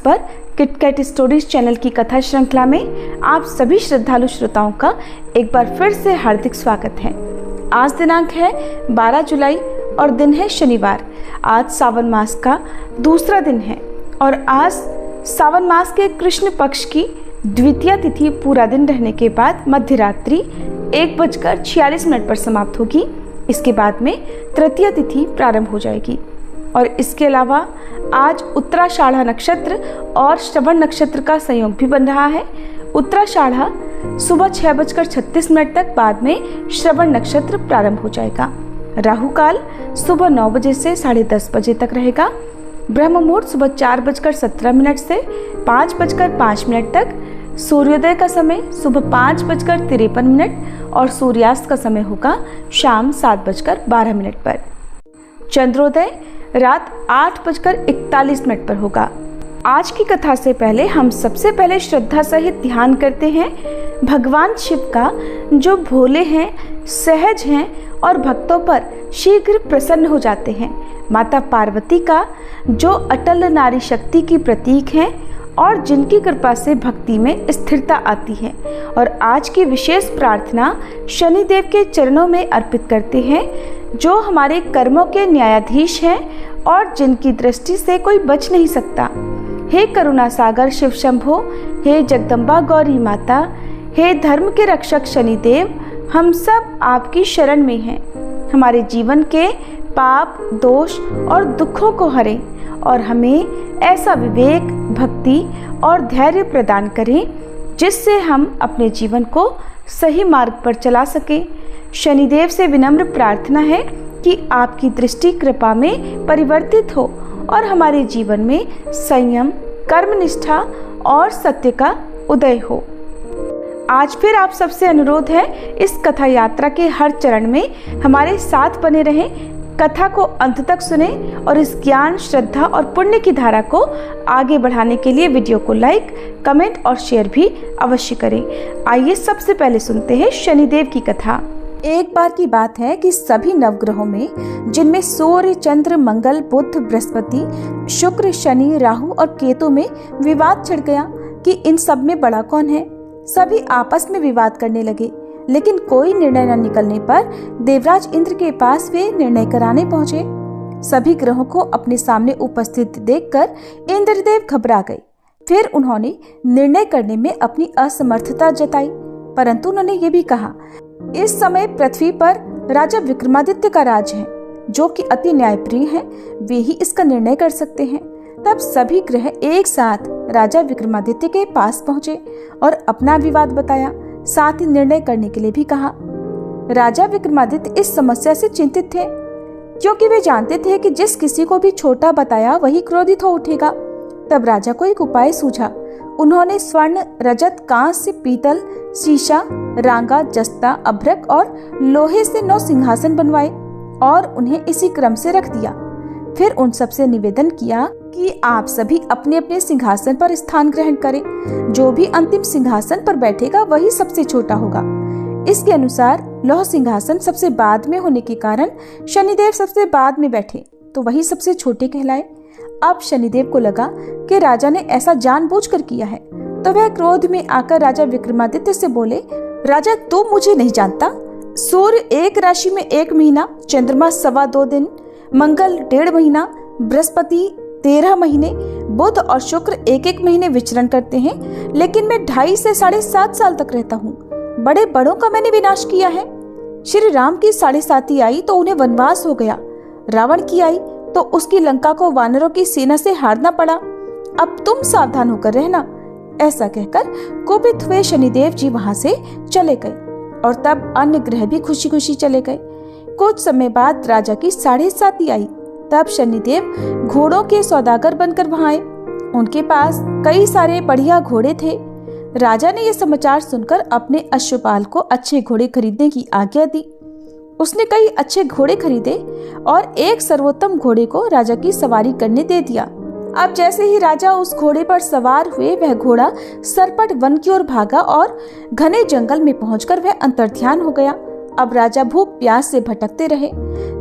पर KitKat stories channel की कथा श्रृंखला में आप सभी श्रद्धालु श्रोताओं का एक बार फिर से हार्दिक स्वागत है। आज दिनांक है 12 जुलाई और दिन है शनिवार। आज सावन मास का दूसरा दिन है और आज सावन मास के कृष्ण पक्ष की द्वितीय तिथि पूरा दिन रहने के बाद मध्य रात्रि 1:46 पर समाप्त होगी। इसके बाद में तृतीय तिथि प्रारंभ हो जाएगी और इसके अलावा आज उत्तराषाढ़ा नक्षत्र और श्रवण नक्षत्र का संयोग भी बन रहा है। उत्तराषाढ़ा सुबह 6:36 तक, बाद में श्रवण नक्षत्र प्रारंभ हो जाएगा। राहु काल सुबह 9 बजे से 10:30 बजे तक रहेगा। ब्रह्म मुहूर्त सुबह 4:17 से 5:05 तक। सूर्योदय का समय सुबह 5:53 और सूर्यास्त का समय होगा शाम 7:12 पर। चंद्रोदय रात 8:41 पर होगा। आज की कथा से पहले हम सबसे पहले श्रद्धा सहित ध्यान करते हैं भगवान शिव का, जो भोले हैं, सहज हैं और भक्तों पर शीघ्र प्रसन्न हो जाते हैं। माता पार्वती का, जो अटल नारी शक्ति की प्रतीक हैं और जिनकी कृपा से भक्ति में स्थिरता आती है। और आज की विशेष प्रार्थना शनिदेव के चरणों में अर्पित करते हैं, जो हमारे कर्मों के न्यायाधीश हैं और जिनकी दृष्टि से कोई बच नहीं सकता। हे करुणा सागर शिव शंभो, हे जगदम्बा गौरी माता, हे धर्म के रक्षक शनिदेव, हम सब आपकी शरण में हैं। हमारे जीवन के पाप, दोष और दुखों को हरें और हमें ऐसा विवेक, भक्ति और धैर्य प्रदान करें जिससे हम अपने जीवन को सही मार्ग पर चला सकें। शनिदेव से विनम्र प्रार्थना है कि आपकी दृष्टि कृपा में परिवर्तित हो और हमारे जीवन में संयम, कर्मनिष्ठा और सत्य का उदय हो। आज फिर आप सबसे अनुरोध है, इस कथा यात्रा के हर चरण में हमारे साथ बने रहें। कथा को अंत तक सुने और इस ज्ञान, श्रद्धा और पुण्य की धारा को आगे बढ़ाने के लिए वीडियो को लाइक, कमेंट और शेयर भी अवश्य करें। आइए सबसे पहले सुनते हैं शनिदेव की कथा। एक बार की बात है कि सभी नवग्रहों में, जिनमें सूर्य, चंद्र, मंगल, बुध, बृहस्पति, शुक्र, शनि, राहु और केतु में विवाद छिड़ गया कि इन सब में बड़ा कौन है। सभी आपस में विवाद करने लगे, लेकिन कोई निर्णय न निकलने पर देवराज इंद्र के पास वे निर्णय कराने पहुंचे। सभी ग्रहों को अपने सामने उपस्थित देखकर इंद्रदेव घबरा गए। फिर उन्होंने निर्णय करने में अपनी असमर्थता जताई, परंतु उन्होंने ये भी कहा, इस समय पृथ्वी पर राजा विक्रमादित्य का राज है, जो कि अति न्यायप्रिय हैं। वे ही इसका निर्णय कर सकते हैं। तब सभी ग्रह एक साथ राजा विक्रमादित्य के पास पहुंचे और अपना विवाद बताया, साथ ही निर्णय करने के लिए भी कहा। राजा विक्रमादित्य इस समस्या से चिंतित थे, क्योंकि वे जानते थे कि जिस किसी को भी छोटा बताया वही क्रोधित हो उठेगा। तब राजा को एक उपाय सूझा। उन्होंने स्वर्ण, रजत, कांस्य, पीतल, शीशा, रांगा, जस्ता, अभ्रक और लोहे से 9 सिंहासन बनवाए और उन्हें इसी क्रम से रख दिया। फिर उन सबसे निवेदन किया कि आप सभी अपने अपने सिंहासन पर स्थान ग्रहण करें। जो भी अंतिम सिंहासन पर बैठेगा वही सबसे छोटा होगा। इसके अनुसार लौह सिंहासन सबसे बाद में होने के कारण शनिदेव सबसे बाद में बैठे, तो वही सबसे छोटे कहलाए। अब शनिदेव को लगा कि राजा ने ऐसा जानबूझकर किया है, तो वह क्रोध में आकर राजा विक्रमादित्य से बोले, राजा तू मुझे नहीं जानता। सूर्य एक राशि में 1 महीना, चंद्रमा 2.25 दिन, मंगल 1.5 महीना, बृहस्पति 13 महीने, बुध और शुक्र 1-1 महीने विचरण करते हैं, लेकिन मैं 2.5 से 7.5 साल तक रहता हूँ। बड़े बड़ों का मैंने विनाश किया है। श्री राम की 7.5 आई तो उन्हें वनवास हो गया। रावण की आई तो उसकी लंका को वानरों की सेना से हारना पड़ा। अब तुम सावधान होकर रहना। ऐसा कहकर कोपित हुए शनिदेव जी वहां से चले गए और तब अन्य ग्रह भी खुशी खुशी चले गए। कुछ समय बाद राजा की 7.5 आई। तब शनिदेव घोड़ों के सौदागर बनकर वहां आए। उनके पास कई सारे बढ़िया घोड़े थे। राजा ने यह समाचार सुनकर अपने अश्वपाल को अच्छे घोड़े खरीदने की आज्ञा दी। उसने कई अच्छे घोड़े खरीदे और एक सर्वोत्तम घोड़े को राजा की सवारी करने दे दिया। अब जैसे ही राजा उस घोड़े पर सवार हुए, वह घोड़ा सरपट वन की ओर भागा और घने जंगल में पहुंचकर वह अंतर्ध्यान हो गया। अब राजा भूख प्यास से भटकते रहे।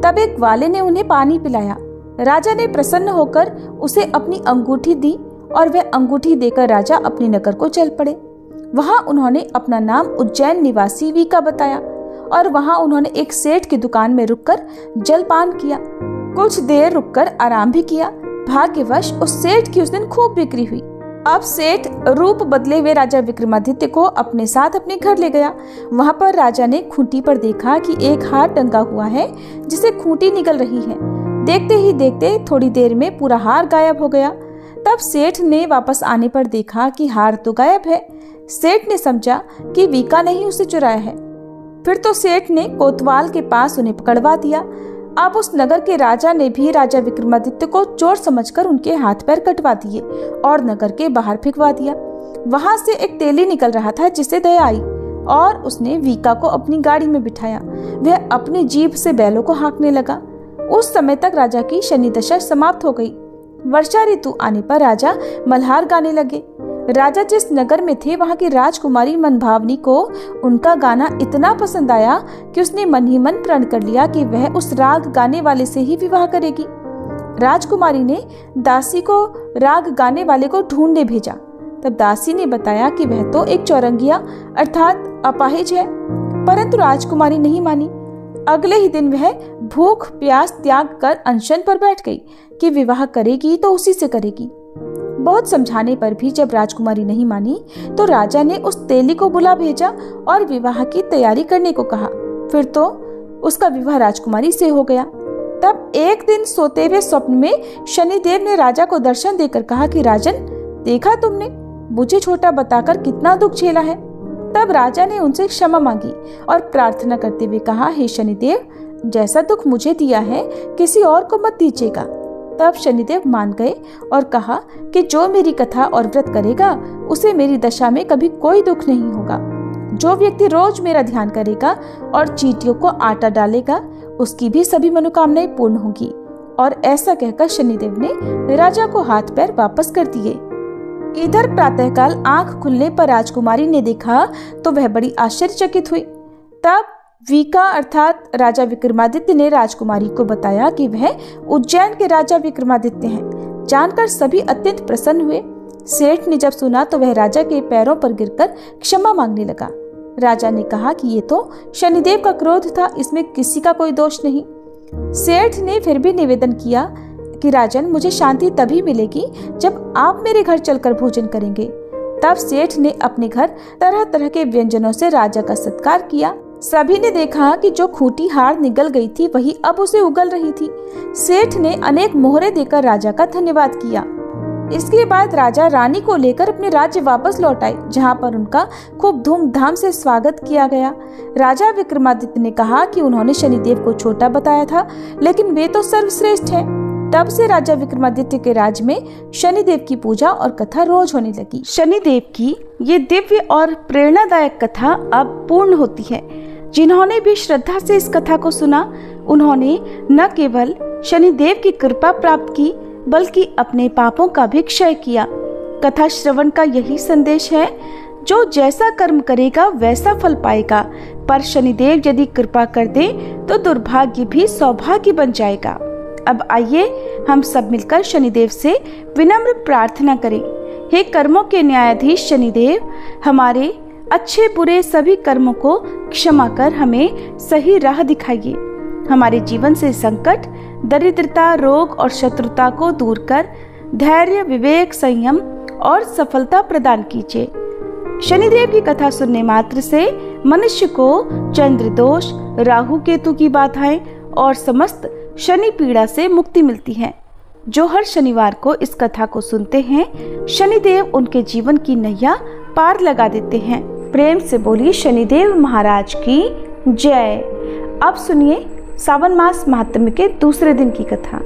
तब एक ग्वाले ने उन्हें पानी पिलाया। राजा ने प्रसन्न होकर उसे अपनी अंगूठी दी और वह अंगूठी देकर राजा अपने नगर को चल पड़े। वहां उन्होंने अपना नाम उज्जैन निवासी वीका बताया और वहां उन्होंने एक सेठ की दुकान में रुककर जलपान किया। कुछ देर रुककर आराम भी किया। भाग्यवश उस सेठ की उस दिन खूब बिक्री हुई। अब सेठ रूप बदले हुए राजा विक्रमादित्य को अपने साथ अपने घर ले गया। वहां पर राजा ने खूंटी पर देखा कि एक हार टंगा हुआ है जिसे खूंटी निगल रही है। देखते ही देखते थोड़ी देर में पूरा हार गायब हो गया। तब सेठ ने वापस आने पर देखा कि हार तो गायब है। सेठ ने समझा कि वीका ने ही उसे चुराया है। फिर तो सेठ ने कोतवाल के पास उन्हें पकड़वा दिया। अब उस नगर के राजा ने भी राजा विक्रमादित्य को चोर समझकर उनके हाथ पैर कटवा दिए और नगर के बाहर फेंकवा दिया। वहां से एक तेली निकल रहा था जिसे दया आई और उसने वीका को अपनी गाड़ी में बिठाया। वह अपनी जीभ से बैलों को हाँकने लगा। उस समय तक राजा की शनि दशा समाप्त हो गई। वर्षा ऋतु आने पर राजा मल्हार गाने लगे। राजा जिस नगर में थे वहां की राजकुमारी मनभावनी को उनका गाना इतना पसंद आया कि उसने मन ही मन प्रण कर लिया कि वह उस राग गाने वाले से ही विवाह करेगी। राजकुमारी ने दासी को राग गाने वाले को ढूंढने भेजा। तब दासी ने बताया कि वह तो एक चौरंगिया अर्थात अपाहिज है, परंतु राजकुमारी नहीं मानी। अगले ही दिन वह भूख प्यास त्याग कर अनशन पर बैठ गई कि विवाह करेगी तो उसी से करेगी। बहुत समझाने पर भी जब राजकुमारी नहीं मानी तो राजा ने उस तेली को बुला भेजा और विवाह की तैयारी करने को कहा। फिर तो उसका विवाह राजकुमारी से हो गया। तब एक दिन सोते हुए स्वप्न में शनिदेव ने राजा को दर्शन देकर कहा कि राजन, देखा तुमने मुझे छोटा बताकर कितना दुख झेला है। तब राजा ने उनसे क्षमा मांगी और प्रार्थना करते हुए कहा, हे शनिदेव, जैसा दुख मुझे दिया है किसी और को मत दीजिएगा। तब शनिदेव मान गए और कहा कि जो मेरी कथा और व्रत करेगा उसे मेरी दशा में कभी कोई दुख नहीं होगा। जो व्यक्ति रोज मेरा ध्यान करेगा और चींटियों को आटा डालेगा उसकी भी सभी मनोकामनाएं पूर्ण होंगी। और ऐसा कहकर शनिदेव ने राजा को हाथ पैर वापस कर दिए। इधर प्रातःकाल आंख खुलने पर राजकुमारी ने देखा तो वह बड़ी आश्चर्यचकित हुई। तब वीका अर्थात राजा विक्रमादित्य ने राजकुमारी को बताया कि वह उज्जैन के राजा विक्रमादित्य हैं। जानकर सभी अत्यंत प्रसन्न हुए। सेठ ने जब सुना तो वह राजा के पैरों पर गिरकर क्षमा मांगने लगा। राजा ने कहा कि ये तो शनिदेव का क्रोध था, इसमें किसी का कोई दोष नहीं। सेठ ने फिर भी निवेदन किया कि राजन, मुझे शांति तभी मिलेगी जब आप मेरे घर चलकर भोजन करेंगे। तब सेठ ने अपने घर तरह तरह के व्यंजनों से राजा का सत्कार किया। सभी ने देखा कि जो खूंटी हार निगल गई थी वही अब उसे उगल रही थी। सेठ ने अनेक मोहरे देकर राजा का धन्यवाद किया। इसके बाद राजा रानी को लेकर अपने राज्य वापस लौट आए, जहाँ पर उनका खूब धूमधाम से स्वागत किया गया। राजा विक्रमादित्य ने कहा कि उन्होंने शनिदेव को छोटा बताया था, लेकिन वे तो सर्वश्रेष्ठ हैं। तब से राजा विक्रमादित्य के राज्य में शनिदेव की पूजा और कथा रोज होने लगी। शनिदेव की ये दिव्य और प्रेरणादायक कथा अब पूर्ण होती है। जिन्होंने भी श्रद्धा से इस कथा को सुना उन्होंने न केवल शनिदेव की कृपा प्राप्त की बल्कि अपने पापों का भी क्षय किया। कथा श्रवण का यही संदेश है, जो जैसा कर्म करेगा वैसा फल पाएगा, पर शनिदेव यदि कृपा कर दे तो दुर्भाग्य भी सौभाग्य बन जाएगा। अब आइए हम सब मिलकर शनिदेव से विनम्र प्रार्थना करें। हे कर्मों के न्यायाधीश शनिदेव, हमारे अच्छे बुरे सभी कर्मों को क्षमा कर हमें सही राह दिखाइए। हमारे जीवन से संकट, दरिद्रता, रोग और शत्रुता को दूर कर धैर्य, विवेक, संयम और सफलता प्रदान कीजिए। शनिदेव की कथा सुनने मात्र से मनुष्य को चंद्र दोष, राहु केतु की बाधाएं और समस्त शनि पीड़ा से मुक्ति मिलती है। जो हर शनिवार को इस कथा को सुनते हैं, शनिदेव उनके जीवन की नैया पार लगा देते हैं। प्रेम से बोलिए शनिदेव महाराज की जय। अब सुनिए सावन मास महात्म्य के दूसरे दिन की कथा।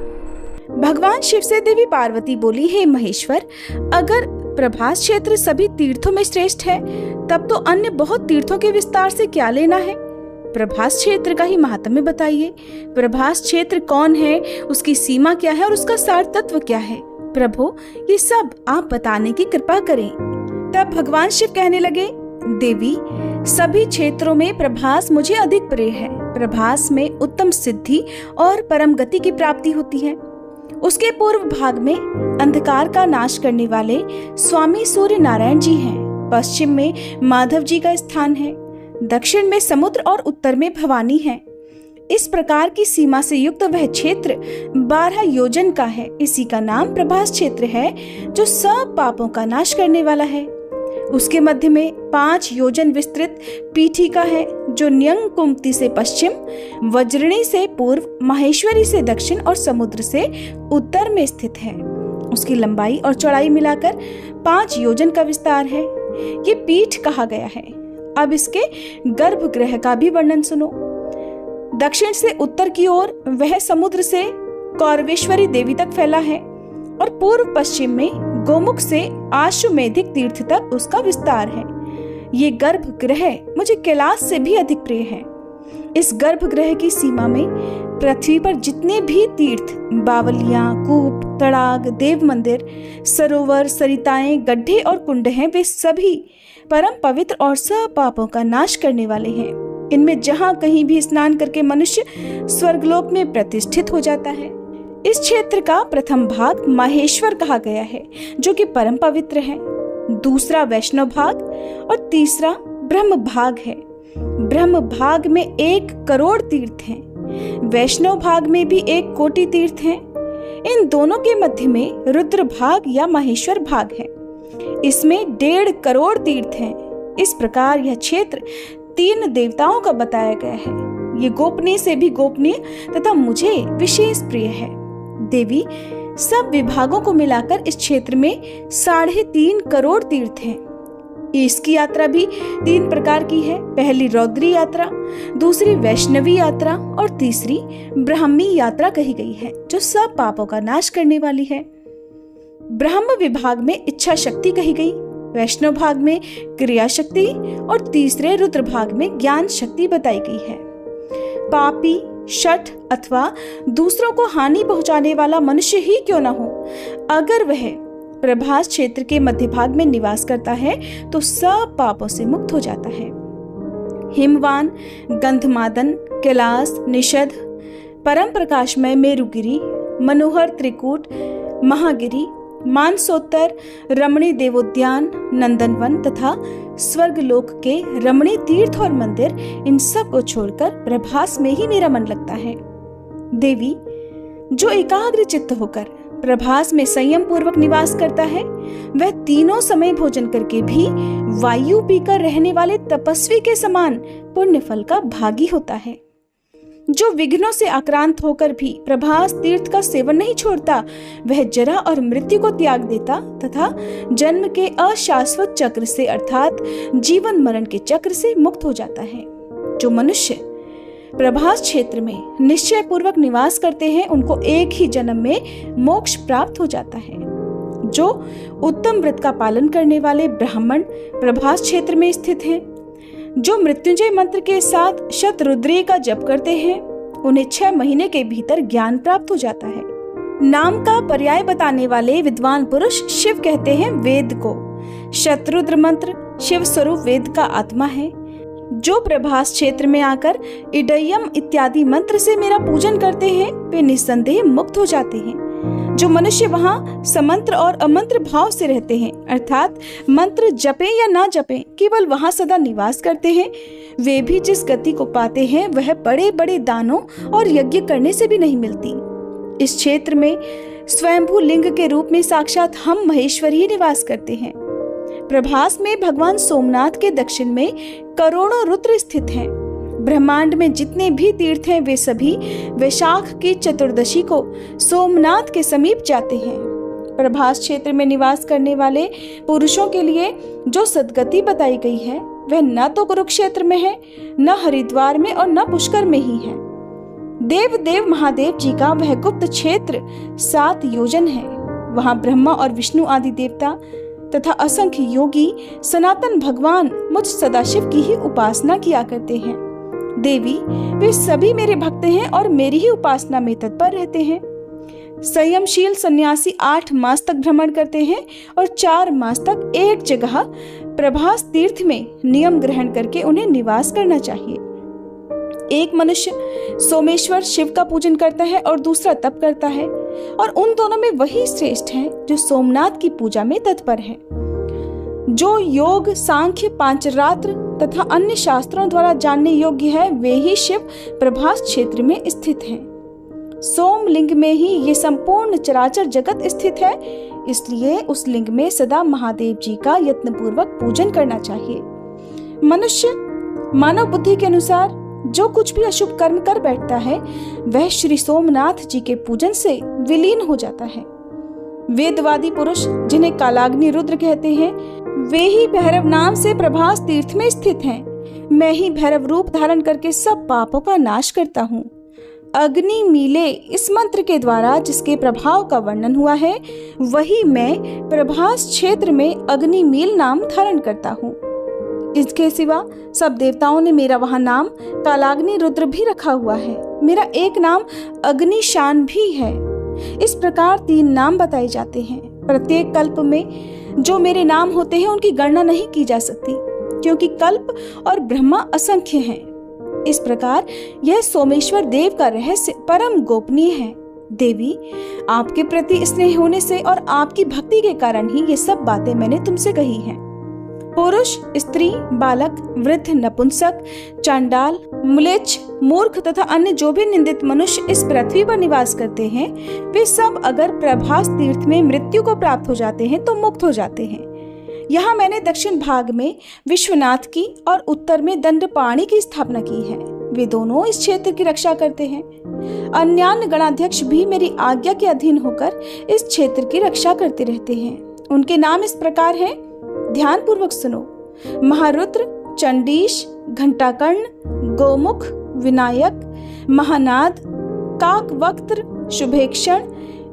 भगवान शिव से देवी पार्वती बोली, हे महेश्वर, अगर प्रभास क्षेत्र सभी तीर्थों में श्रेष्ठ है तब तो अन्य बहुत तीर्थों के विस्तार से क्या लेना है। प्रभास क्षेत्र का ही महात्म्य बताइए। प्रभास क्षेत्र कौन है, उसकी सीमा क्या है और उसका सार तत्व क्या है। प्रभु, ये सब आप बताने की कृपा करें। तब भगवान शिव कहने लगे, देवी, सभी क्षेत्रों में प्रभास मुझे अधिक प्रिय है। प्रभास में उत्तम सिद्धि और परम गति की प्राप्ति होती है। उसके पूर्व भाग में अंधकार का नाश करने वाले स्वामी सूर्य नारायण जी हैं। पश्चिम में माधव जी का स्थान है, दक्षिण में समुद्र और उत्तर में भवानी है। इस प्रकार की सीमा से युक्त वह क्षेत्र 12 योजन का है। इसी का नाम प्रभास क्षेत्र है, जो सब पापों का नाश करने वाला है। उसके मध्य में 5 योजन विस्तृत पीठिका है, जो न्यंग कुमति से पश्चिम, वज्रणी से पूर्व, माहेश्वरी से दक्षिण और समुद्र से उत्तर में स्थित है। उसकी लंबाई और चौड़ाई मिलाकर 5 योजन का विस्तार है। ये पीठ कहा गया है। अब इसके गर्भगृह का भी वर्णन सुनो। दक्षिण से उत्तर की ओर वह समुद्र से कौरवेश्वरी देवी तक फैला है और पूर्व पश्चिम में गोमुख से आशुमेधिक तीर्थ तक उसका विस्तार है। ये गर्भगृह मुझे कैलाश से भी अधिक प्रिय है। इस गर्भगृह की सीमा में पृथ्वी पर जितने भी तीर्थ, बावलियां, कूप, तड़ाग, देव मंदिर, सरोवर, सरिताएं, गड्ढे और कुंड हैं, वे सभी परम पवित्र और सब पापों का नाश करने वाले हैं। इनमें जहां कहीं भी स्नान करके मनुष्य स्वर्गलोक में प्रतिष्ठित हो जाता है। इस क्षेत्र का प्रथम भाग माहेश्वर कहा गया है, जो कि परम पवित्र है। दूसरा वैष्णव भाग और तीसरा ब्रह्म भाग है। ब्रह्म भाग में 1 करोड़ तीर्थ हैं। वैष्णव भाग में भी 1 कोटि तीर्थ हैं। इन दोनों के मध्य में रुद्र भाग या माहेश्वर भाग है। इसमें 1.5 करोड़ तीर्थ हैं। इस प्रकार यह क्षेत्र 3 देवताओं का बताया गया है। ये गोपनीय से भी गोपनीय तथा मुझे विशेष प्रिय है। देवी, सब विभागों को मिलाकर इस क्षेत्र में 3.5 करोड़ तीर्थ हैं। इसकी यात्रा भी 3 प्रकार की है। पहली रौद्री यात्रा, दूसरी वैष्णवी यात्रा और तीसरी ब्राह्मी यात्रा कही गई है, जो सब पापों का नाश करने वाली है। ब्रह्म विभाग में इच्छा शक्ति कही गई, वैष्णव भाग में क्रिया शक्ति और तीसरे रुद्र भाग में ज्ञान शक्ति बताई गई है। पापी, शठ अथवा दूसरों को हानि पहुंचाने वाला मनुष्य ही क्यों न हो, अगर वह प्रभास क्षेत्र के मध्य भाग में निवास करता है तो सब पापों से मुक्त हो जाता है। हिमवान, गंधमादन, कैलाश, निषद, परम प्रकाशमय मेरुगिरी, मनोहर त्रिकूट, महागिरी, मानसोत्तर, रमणी देवोद्यान, नंदनवन तथा स्वर्गलोक के रमणी तीर्थ और मंदिर, इन सब को छोड़कर प्रभास में ही मेरा मन लगता है। देवी, जो एकाग्र चित्त होकर प्रभास में संयम पूर्वक निवास करता है, वह तीनों समय भोजन करके भी वायु पीकर रहने वाले तपस्वी के समान पुण्य फल का भागी होता है। जो विघ्नों से आक्रांत होकर भी प्रभास तीर्थ का सेवन नहीं छोड़ता, वह जरा और मृत्यु को त्याग देता तथा जन्म के अशाश्वत चक्र से अर्थात जीवन मरण के चक्र से मुक्त हो जाता है। जो मनुष्य प्रभास क्षेत्र में निश्चय पूर्वक निवास करते हैं, उनको एक ही जन्म में मोक्ष प्राप्त हो जाता है। जो उत्तम व्रत का पालन करने वाले ब्राह्मण प्रभास क्षेत्र में स्थित हैं, जो मृत्युंजय मंत्र के साथ शतरुद्री का जप करते हैं, उन्हें 6 महीने के भीतर ज्ञान प्राप्त हो जाता है। नाम का पर्याय बताने वाले विद्वान पुरुष शिव कहते हैं वेद को। शतरुद्र मंत्र शिव स्वरूप वेद का आत्मा है। जो प्रभास क्षेत्र में आकर इडयम इत्यादि मंत्र से मेरा पूजन करते हैं, वे निस्संदेह मुक्त हो जाते हैं। जो मनुष्य वहाँ समंत्र और अमंत्र भाव से रहते हैं, अर्थात मंत्र जपें या ना जपें, केवल वहाँ सदा निवास करते हैं, वे भी जिस गति को पाते हैं वह बड़े बड़े दानों और यज्ञ करने से भी नहीं मिलती। इस क्षेत्र में स्वयंभू लिंग के रूप में साक्षात हम महेश्वर ही निवास करते हैं। प्रभास में भगवान सोमनाथ के दक्षिण में करोड़ों रुद्र स्थित हैं। ब्रह्मांड में जितने भी तीर्थ हैं, वे सभी वैशाख की चतुर्दशी को सोमनाथ के समीप जाते हैं। प्रभास क्षेत्र में निवास करने वाले पुरुषों के लिए जो सद्गति बताई गई है, वह न तो कुरुक्षेत्र में है, न हरिद्वार में और न पुष्कर में ही है। देव महादेव जी का वह गुप्त क्षेत्र 7 योजन है। वहां ब्रह्मा और विष्णु आदि देवता तथा असंख्य योगी सनातन भगवान मुझ सदाशिव की ही उपासना किया करते हैं। देवी, वे सभी मेरे भक्त हैं और मेरी ही उपासना में तत्पर रहते हैं। संयमशील सन्यासी 8 मास तक भ्रमण करते हैं और 4 मास तक एक जगह प्रभास तीर्थ में नियम ग्रहण करके उन्हें निवास करना चाहिए। एक मनुष्य सोमेश्वर शिव का पूजन करता है और दूसरा तप करता है, और उन दोनों में वही श्रेष्ठ है जो सोमनाथ की पूजा में तत्पर है। जो योग, सांख्य, पांचरात्र तथा अन्य शास्त्रों द्वारा जानने योग्य है, वे ही शिव प्रभास क्षेत्र में स्थित हैं। सोमलिंग में ही ये संपूर्ण चराचर जगत स्थित है, इसलिए उस लिंग में सदा महादेव जी का यत्नपूर्वक पूजन करना चाहिए। मनुष्य मानव बुद्धि के अनुसार जो कुछ भी अशुभ कर्म कर बैठता है, वह श्री सोमनाथ जी के पूजन से विलीन हो जाता है। वेदवादी पुरुष, जिन्हें कालाग्नि रुद्र कहते हैं, वे ही भैरव नाम से प्रभास तीर्थ में स्थित हैं। मैं ही भैरव रूप धारण करके सब पापों का नाश करता हूँ। अग्नि मीले इस मंत्र के द्वारा जिसके प्रभाव का वर्णन हुआ है, वही मैं प्रभास क्षेत्र में अग्निमील नाम धारण करता हूँ। इसके सिवा सब देवताओं ने मेरा वहां नाम कालाग्नि रुद्र भी रखा हुआ है। मेरा एक नाम अग्निशान भी है। इस प्रकार 3 नाम बताए जाते हैं। प्रत्येक कल्प में जो मेरे नाम होते हैं उनकी गणना नहीं की जा सकती, क्योंकि कल्प और ब्रह्मा असंख्य हैं। इस प्रकार यह सोमेश्वर देव का रहस्य परम गोपनीय है। देवी, आपके प्रति स्नेह होने से और आपकी भक्ति के कारण ही ये सब बातें मैंने तुमसे कही हैं। पुरुष, स्त्री, बालक, वृद्ध, नपुंसक, चांडाल, म्लेच्छ, मूर्ख तथा अन्य जो भी निंदित मनुष्य इस पृथ्वी पर निवास करते हैं, वे सब अगर प्रभास तीर्थ में मृत्यु को प्राप्त हो जाते हैं तो मुक्त हो जाते हैं। यहाँ मैंने दक्षिण भाग में विश्वनाथ की और उत्तर में दंडपाणि की स्थापना की है। वे दोनों इस क्षेत्र की रक्षा करते हैं। अन्यान्य गणाध्यक्ष भी मेरी आज्ञा के अधीन होकर इस क्षेत्र की रक्षा करते रहते हैं। उनके नाम इस प्रकार हैं, ध्यान पूर्वक सुनो। महारुद्र, चंडीश, घंटाकर्ण, गोमुख, विनायक, महानाद, काकवक्त्र, शुभेक्षण,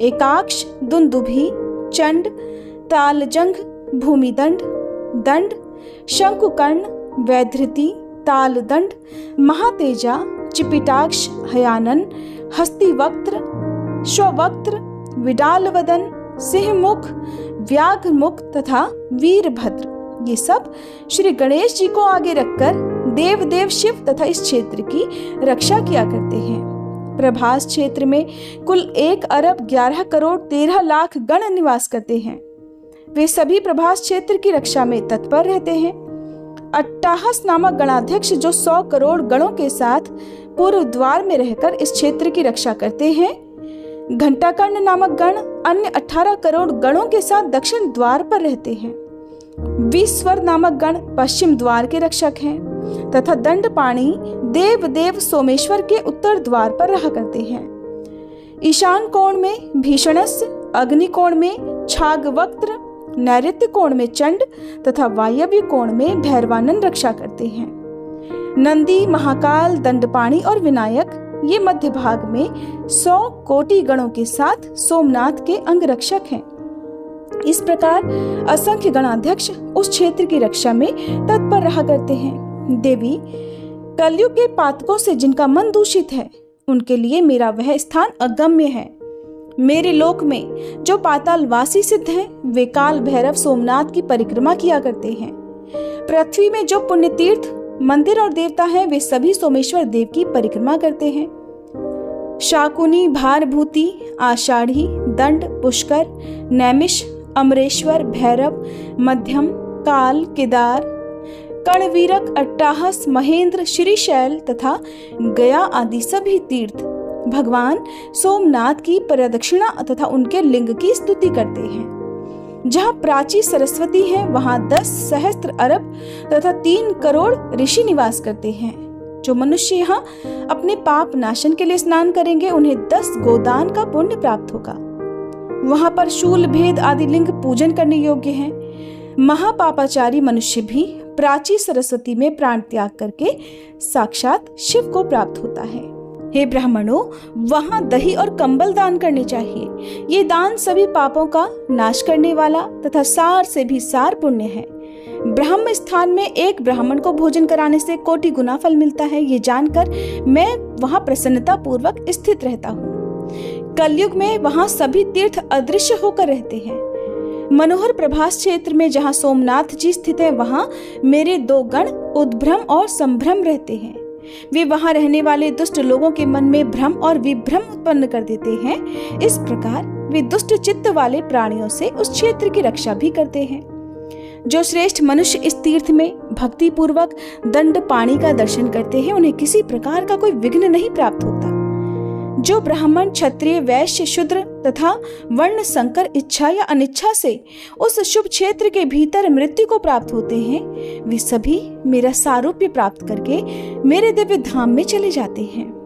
एकाक्ष, दुंदुभि, चंड, तालजंघ, भूमिदंड, दंड, शंकुकर्ण, वैधृति, तालदंड, महातेजा, चिपिटाक्ष, हयानन, हस्तिवक्त्र, श्ववक्त्र, विडालवदन, सिंहमुख, व्याघ्रमुख तथा वीरभद्र, ये सब श्री गणेश जी को आगे रखकर देव शिव तथा इस क्षेत्र की रक्षा किया करते हैं। प्रभास क्षेत्र में कुल 1 अरब 11 करोड़ 13 लाख गण निवास करते हैं। वे सभी प्रभास क्षेत्र की रक्षा में तत्पर रहते हैं। अट्टाहस नामक गणाध्यक्ष जो 100 करोड़ गणों के साथ पूर्व द्वार में रहकर इस क्षेत्र की रक्षा करते हैं। घंटाकर्ण नामक गण अन्य 18 करोड़ गणों के साथ दक्षिण द्वार पर रहते हैं। विस्वर नामक गण पश्चिम द्वार के रक्षक हैं तथा दंडपाणि देव सोमेश्वर के उत्तर द्वार पर रहा करते हैं। ईशान कोण में भीषणस्य, अग्नि कोण में छागवक्त्र, नैऋत्य कोण में चंड तथा वायव्य कोण में भैरवानंद रक्षा करते हैं। नंदी, महाकाल, दंडपाणि और विनायक ये मध्य भाग में 100 कोटि गणों के साथ सोमनाथ के अंगरक्षक हैं। इस प्रकार असंख्य गणाध्यक्ष उस क्षेत्र की रक्षा में तत्पर रहा करते हैं। देवी, कलयुग के पातकों से जिनका मन दूषित है, उनके लिए मेरा वह स्थान अगम्य है। मेरे लोक में जो पातालवासी सिद्ध हैं, वे काल भैरव सोमनाथ की परिक्रमा किया करते हैं। पृथ्वी में जो पुण्य तीर्थ, मंदिर और देवता हैं, वे सभी सोमेश्वर देव की परिक्रमा करते हैं। शाकुनी, भारभूति, आषाढ़ी, दंड, पुष्कर, नैमिष, अमरेश्वर, भैरव, मध्यम, काल, केदार, कणवीरक, अट्टाहस, महेंद्र, श्रीशैल तथा गया आदि सभी तीर्थ भगवान सोमनाथ की प्रदक्षिणा तथा उनके लिंग की स्तुति करते हैं। जहाँ प्राची सरस्वती है, वहाँ 10 सहस्त्र अरब तथा 3 करोड़ ऋषि निवास करते हैं। जो मनुष्य यहाँ अपने पाप नाशन के लिए स्नान करेंगे, उन्हें 10 गोदान का पुण्य प्राप्त होगा। वहाँ पर शूल भेद आदि लिंग पूजन करने योग्य हैं। महापापाचारी मनुष्य भी प्राची सरस्वती में प्राण त्याग करके साक्षात शिव को प्राप्त होता है। हे ब्राह्मणों, वहाँ दही और कंबल दान करने चाहिए। ये दान सभी पापों का नाश करने वाला तथा सार से भी सार पुण्य है। ब्राह्म स्थान में एक ब्राह्मण को भोजन कराने से कोटि गुना फल मिलता है। ये जानकर मैं वहाँ प्रसन्नता पूर्वक स्थित रहता हूँ। कलयुग में वहाँ सभी तीर्थ अदृश्य होकर रहते हैं। मनोहर प्रभास क्षेत्र में जहाँ सोमनाथ जी स्थित है, वहाँ मेरे 2 गण उद्भ्रम और संभ्रम रहते हैं। वे वहां रहने वाले दुष्ट लोगों के मन में भ्रम और विभ्रम उत्पन्न कर देते हैं। इस प्रकार वे दुष्ट चित्त वाले प्राणियों से उस क्षेत्र की रक्षा भी करते हैं। जो श्रेष्ठ मनुष्य इस तीर्थ में भक्ति पूर्वक दंड पाणी का दर्शन करते हैं, उन्हें किसी प्रकार का कोई विघ्न नहीं प्राप्त होता। जो ब्राह्मण, क्षत्रिय, वैश्य, शूद्र तथा वर्ण संकर इच्छा या अनिच्छा से उस शुभ क्षेत्र के भीतर मृत्यु को प्राप्त होते हैं, वे सभी मेरा सारूप्य प्राप्त करके मेरे दिव्य धाम में चले जाते हैं।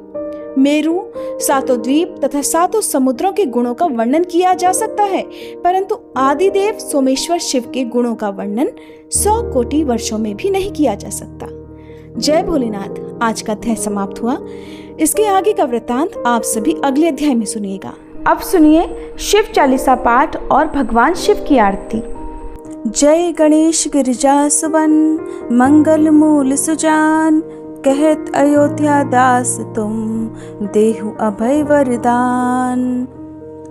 मेरु, सातों द्वीप तथा सातों समुद्रों के गुणों का वर्णन किया जा सकता है, परंतु आदिदेव सोमेश्वर शिव के गुणों का वर्णन 100 कोटि वर्षों में भी नहीं किया जा सकता। जय भोलेनाथ। आज का अध्याय समाप्त हुआ। इसके आगे का वृत्तांत आप सभी अगले अध्याय में सुनिएगा। अब सुनिए शिव चालीसा पाठ और भगवान शिव की आरती। जय गणेश गिरिजासवन, मंगल मूल सुजान, कहत अयोध्या दास तुम, देहु अभय वरदान।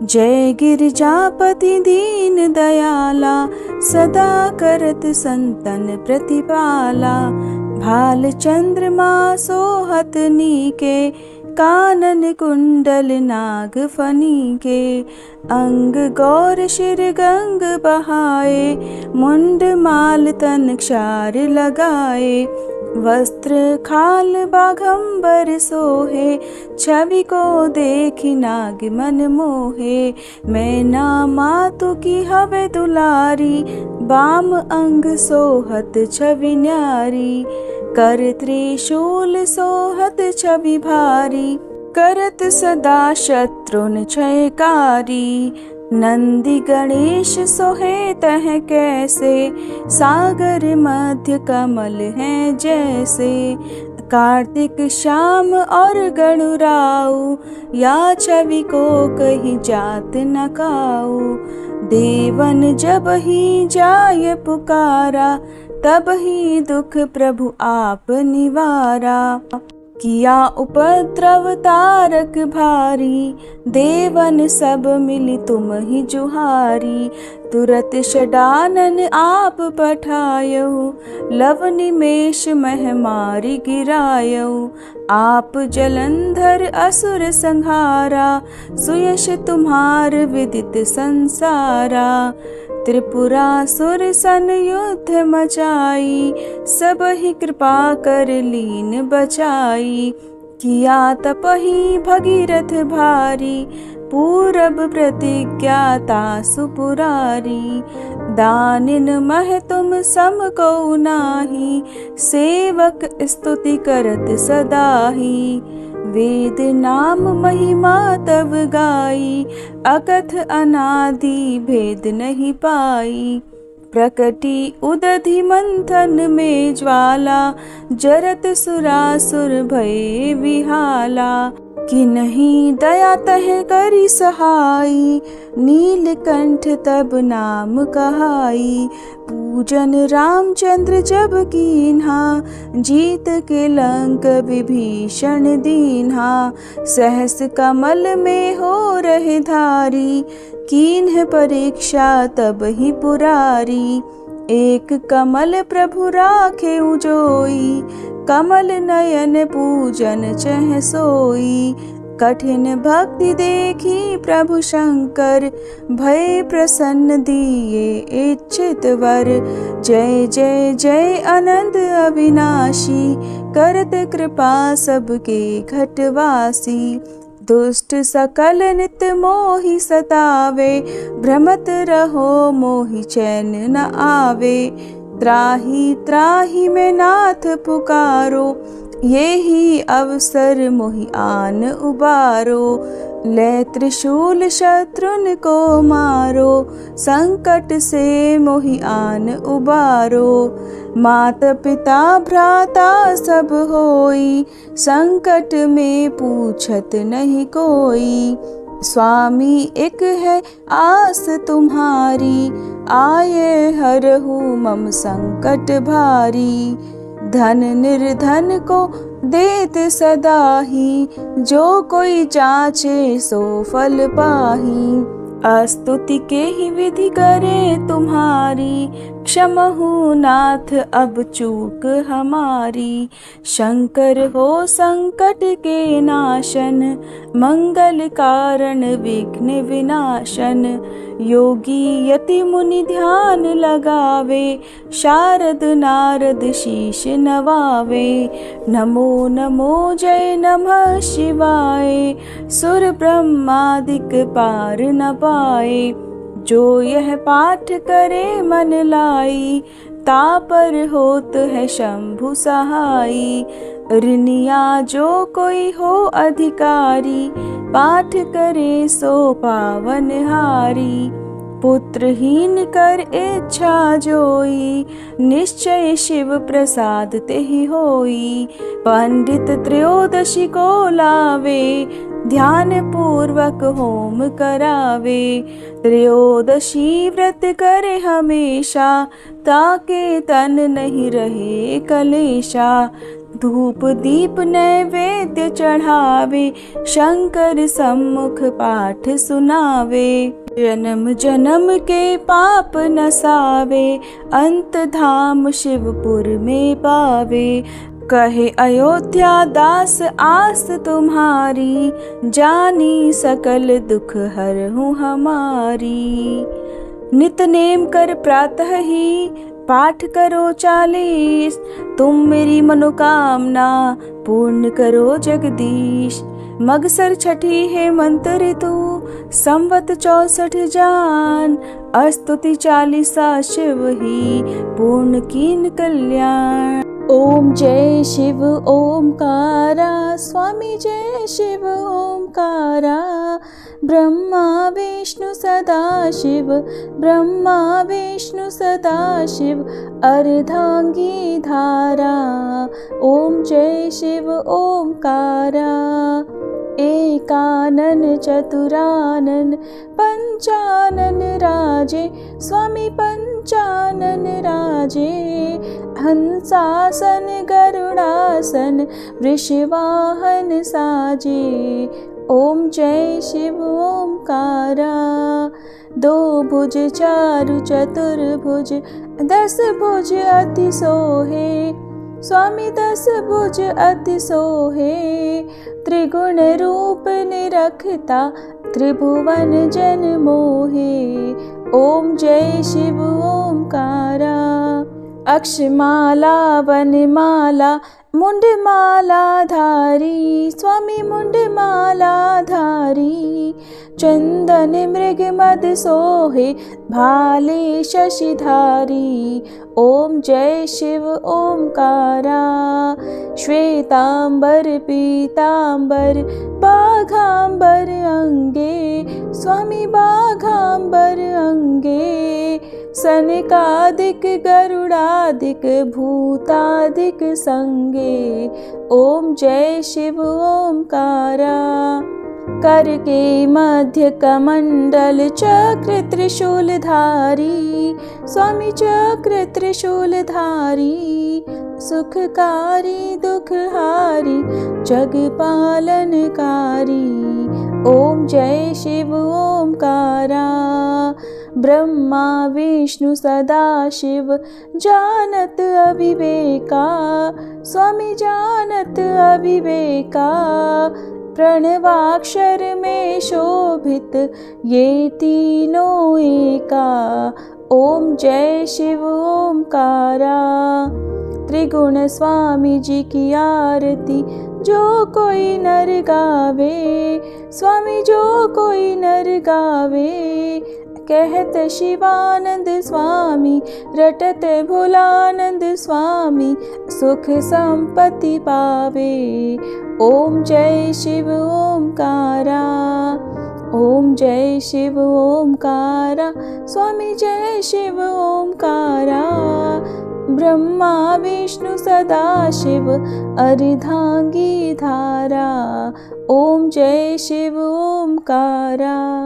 जय गिरिजापति दीन दयाला, सदा करत संतन प्रतिपाला। भाल चंद्रमा सोहत नीके, कानन कुंडल नाग फनी के। अंग गौर शिर गंग बहाए, मुंड माल तन क्षार लगाए। वस्त्र खाल बाघंबर सोहे, छवि को देखी नाग मन मोहे। मैना मातु की हवे दुलारी, बाम अंग सोहत छवि न्यारी। कर त्रिशूल सोहत छवि भारी, करत सदा शत्रुन क्षयकारी। नंदी गणेश सोहे तह कैसे, सागर मध्य कमल है जैसे। कार्तिक श्याम और गणुराऊ, या छवि को कहीं जात न काऊ। देवन जब ही जाय पुकारा, तब ही दुख प्रभु आप निवारा। किया उपद्रव तारक भारी, देवन सब मिली तुम ही जुहारी। तुरत षडानन आप पठायहु, लव निमेष मह मारी गिरायहु। आप जलंधर असुर संहारा, सुयश तुम्हार विदित संसारा। त्रिपुरासुर सन युद्ध मचाई, सब ही कृपा कर लीन बचाई। किया तपहि भगीरथ भारी, पूरब प्रतिज्ञाता सुपुरारी। दानिन मह तुम सम को नाहि, सेवक स्तुति करत सदाहि। वेद नाम महिमा तब गाई, अकथ अनादि भेद नहीं पाई। प्रकटी उदधि मंथन में ज्वाला, जरत सुरासुर भये विहाला। कि नहीं दया तह करी सहाई, नीलकंठ तब नाम कहाई। पूजन रामचंद्र जब कीन्हा, जीत के लंक विभीषण दीन्हा। सहस कमल में हो रहे धारी, कीन्ह परीक्षा तब ही पुरारी। एक कमल प्रभु राखे उजोई, कमल नयन पूजन चह सोई। कठिन भक्ति देखी प्रभु शंकर, भय प्रसन्न दिए इच्छित वर। जय जय जय अनंत अविनाशी, करत कृपा सबके घटवासी। दुष्ट सकल नित मोहि सतावे, भ्रमत रहो मोहि चैन न आवे। त्राहि त्राहि में नाथ पुकारो, ये ही अवसर मोहि आन उबारो। ले त्रिशूल शत्रुन को मारो, संकट से मोहि आन उबारो। मात पिता भ्राता सब होई, संकट में पूछत नहीं कोई। स्वामी एक है आस तुम्हारी, आये हरहु मम संकट भारी। धन निर्धन को देत सदा ही, जो कोई जाचे सो फल पाही। अस्तुति के ही विधि करे तुम्हारी, क्षमहु नाथ अब चूक हमारी। शंकर हो संकट के नाशन, मंगल कारण विघ्न विनाशन। योगी यति मुनि ध्यान लगावे, शारद नारद शीश नवावे। नमो नमो जय नमः शिवाय, सुर ब्रह्मादिक पार न पाए। जो यह पाठ करे मन लाई, तापर होत है शंभु सहाई। ऋनिया जो कोई हो अधिकारी, पाठ करे सो पावन हारी। पुत्रहीन कर इच्छा जोई, निश्चय शिव प्रसाद तेहि होई। पंडित त्रयोदशी को लावे, ध्यान पूर्वक होम करावे। त्रयोदशी व्रत करे हमेशा, ताके तन नहीं रहे कलेशा। धूप दीप नैवेद्य चढ़ावे, शंकर सम्मुख पाठ सुनावे। जन्म जन्म के पाप नसावे, अंत धाम शिवपुर में पावे। कहे अयोध्या दास आस तुम्हारी, जानी सकल दुख हरहूँ हमारी। नित नेम कर प्रातः ही, पाठ करो 40। तुम मेरी मनोकामना पूर्ण करो जगदीश। मगसर छठी है मंत्र ऋतु, संवत 64 जान। अस्तुति 40 शिव ही, पूर्ण कीन कल्याण। ओम जय शिव ओमकारा, स्वामी जय शिव ओमकारा। ब्रह्मा विष्णु सदा शिव, ब्रह्मा विष्णु सदा शिव। अर्धांगी धारा, ओम जय शिव ओमकारा। एकानन चतुरानन, पंचानन राजे, स्वामी पंचानन राजे। हंसासन गरुड़ासन, वृषवाहन साजे। ओम जय शिव ओमकारा। 2 भुज 4 चतुर्भुज, 10 भुज अति सोहे। स्वामी 10 भुज अति सोहे। त्रिगुण रूप निरखता, त्रिभुवन जन मोहे। ओम जय शिव ओमकारा। अक्षमाला वनमाला, मुंडमाला धारी। स्वामी मुंडमाला धारी। चंदन मृग मद सोहे, भाले शशिधारी। ओम जय शिव ओमकारा। श्वेतांबर पीतांबर, बाघांबर अंगे। स्वामी बाघांबर अंगे। सनकादिक गरुड़ादिक, भूतादिक संगे। ओम जय शिव ओमकारा। कर के मध्य कमंडल, चक्र त्रिशूल धारी। स्वामी चक्र त्रिशूल धारी। सुखकारी दुखहारी, जग पालनकारी। ओम जय शिव ओमकारा। ब्रह्मा विष्णु सदा शिव, जानत अविवेका। स्वामी जानत अविवेका। प्रणवाक्षर में शोभित, ये तीनों एका। ओम जय शिव ओमकारा। त्रिगुण स्वामी जी की आरती, जो कोई नर गावे। स्वामी जो कोई नर गावे। कहत शिवानंद स्वामी, रटत भोलानंद स्वामी। सुख संपत्ति पावे। ओम जय शिव ओमकारा। ओम जय शिव ओमकारा। स्वामी जय शिव ओमकारा। ब्रह्मा विष्णु सदा शिव, अर्धांगी धारा। ओम जय शिव ओमकारा।